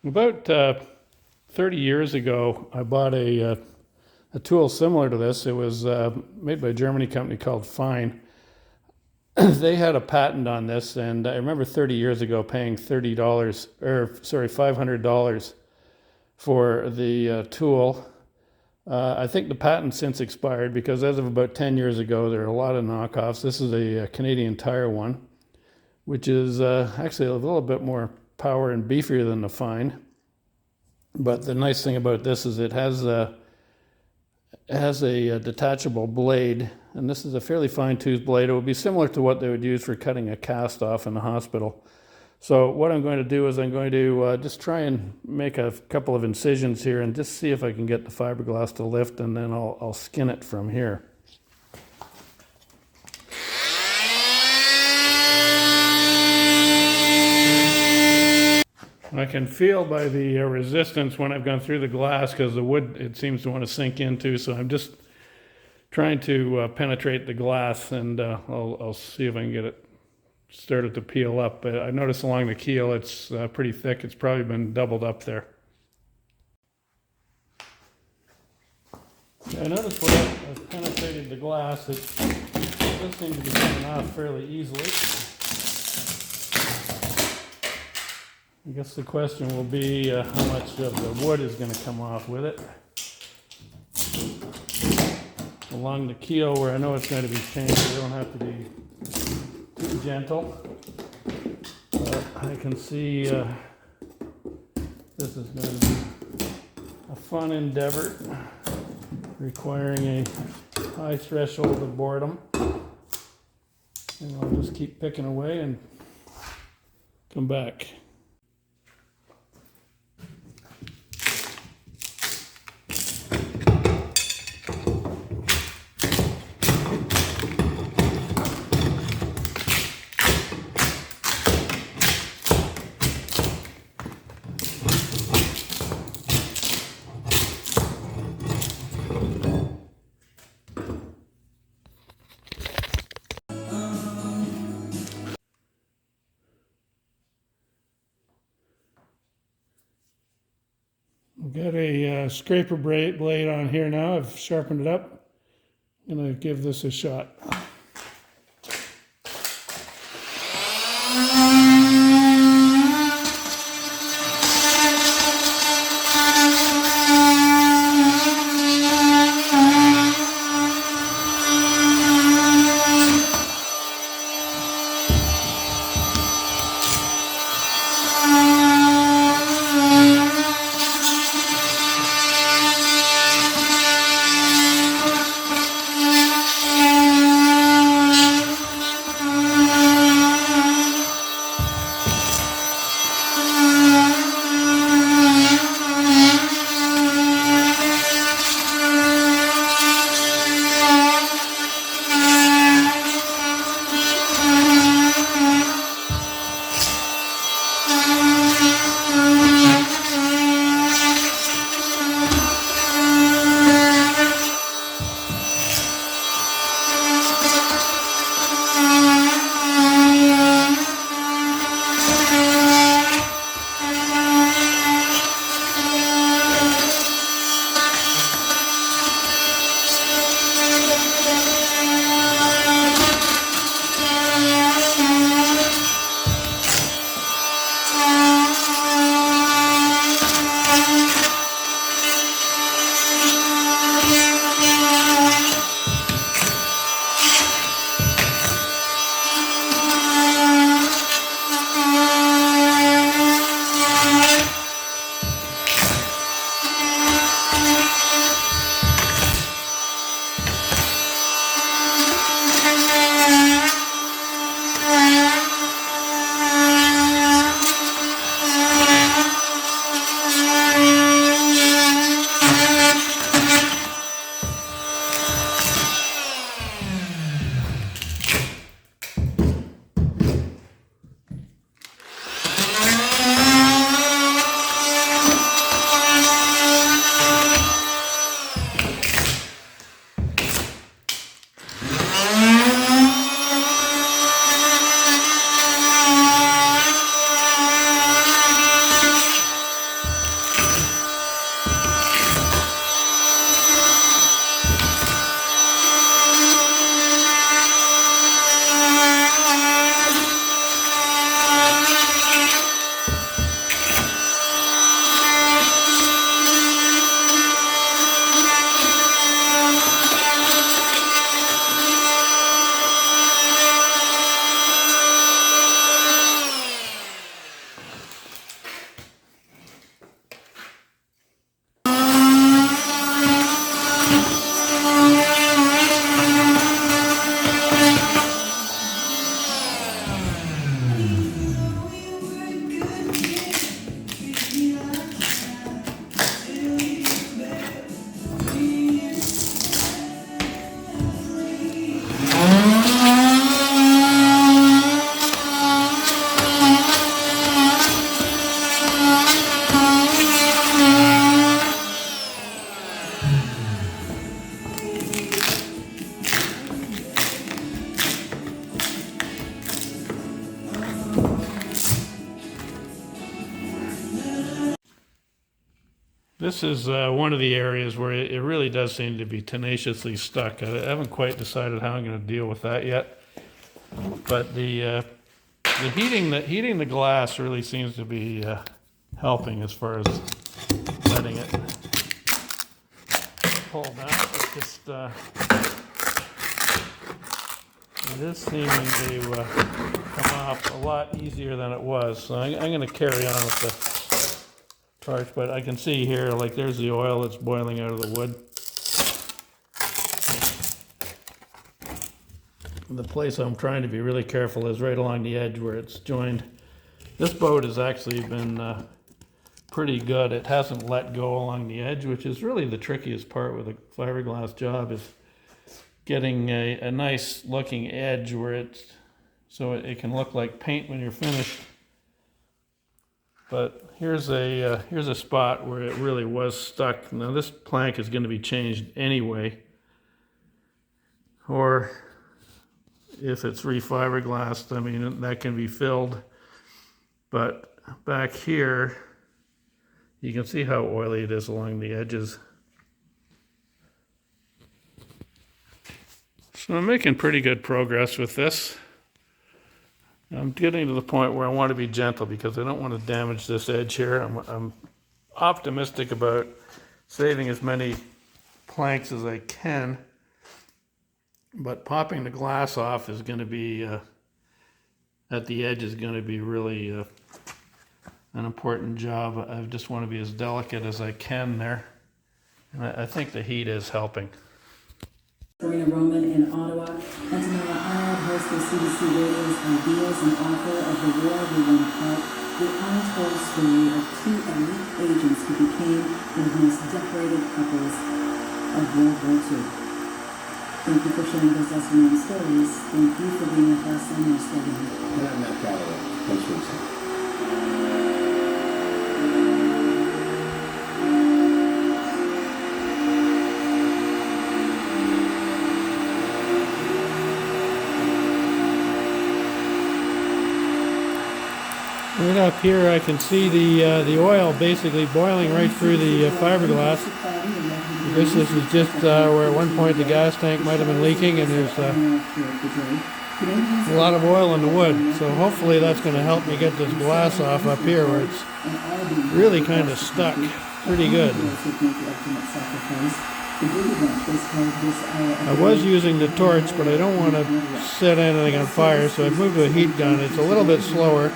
About 30 years ago, I bought a tool similar to this. It was made by a Germany company called Fine. They had a patent on this, and I remember 30 years ago paying $500 for the tool. I think the patent since expired because as of about 10 years ago, there are a lot of knockoffs. This is a Canadian Tire one, which is actually a little bit more power and beefier than the Fine. But the nice thing about this is it has a detachable blade, and this is a fairly fine-toothed blade. It would be similar to what they would use for cutting a cast off in the hospital. So what I'm going to do is I'm going to just try and make a couple of incisions here and just see if I can get the fiberglass to lift, and then I'll skin it from here. I can feel by the resistance when I've gone through the glass, because the wood, it seems to want to sink into, so I'm just trying to penetrate the glass, and I'll see if I can get it started to peel up. I noticed along the keel it's pretty thick. It's probably been doubled up there. I noticed when I've penetrated the glass, it does seem to be coming off fairly easily. I guess the question will be how much of the wood is going to come off with it. Along the keel where I know it's going to be changed, I don't have to be too gentle. But I can see this is going to be a fun endeavor requiring a high threshold of boredom. And I'll just keep picking away and come back. I've got a scraper blade on here now. I've sharpened it up. I'm going to give this a shot. This is one of the areas where it really does seem to be tenaciously stuck. I haven't quite decided how I'm going to deal with that yet. But the heating the glass really seems to be helping as far as letting it pull down. It's just it is seeming to come off a lot easier than it was. So I'm going to carry on with the torch, but I can see here, like there's the oil that's boiling out of the wood. The place I'm trying to be really careful is right along the edge where it's joined. This boat has actually been pretty good. It hasn't let go along the edge, which is really the trickiest part with a fiberglass job, is getting a nice looking edge where it's so it can look like paint when you're finished. But here's a spot where it really was stuck. Now this plank is going to be changed anyway, or if it's refiberglassed, I mean, that can be filled. But back here, you can see how oily it is along the edges. So I'm making pretty good progress with this. I'm getting to the point where I want to be gentle because I don't want to damage this edge here. I'm optimistic about saving as many planks as I can, but popping the glass off is going to be, at the edge is going to be really an important job. I just want to be as delicate as I can there. And I think the heat is helping. Serena Roman in Ottawa, and tonight honored host of CBC Radio's Ideas and author of The War We Won Apart, the untold story of two elite agents who became one of the most decorated couples of World War II. Thank you for sharing those lesson-learned stories. Thank you for being with us in our study. And I'm Matt Galloway. Thanks for listening. Right up here I can see the oil basically boiling right through the fiberglass. This is just where at one point the gas tank might have been leaking, and there's a lot of oil in the wood. So hopefully that's going to help me get this glass off up here where it's really kind of stuck pretty good. I was using the torch, but I don't want to set anything on fire, so I've moved to a heat gun. It's a little bit slower,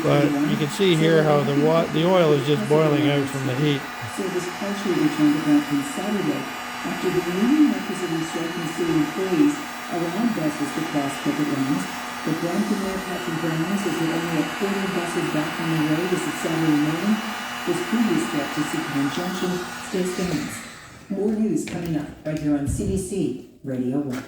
but you can see here how the oil is just boiling out from the heat. Service partially returned to Brampton Saturday after the union representing striking city employees allowed buses to cross picket lines. The Brampton Mayor Patrick Brown says that only a quarter of buses back on the road as of Saturday morning. This previous threat to Seacon Junction still stands. More news coming up right here on CBC Radio 1.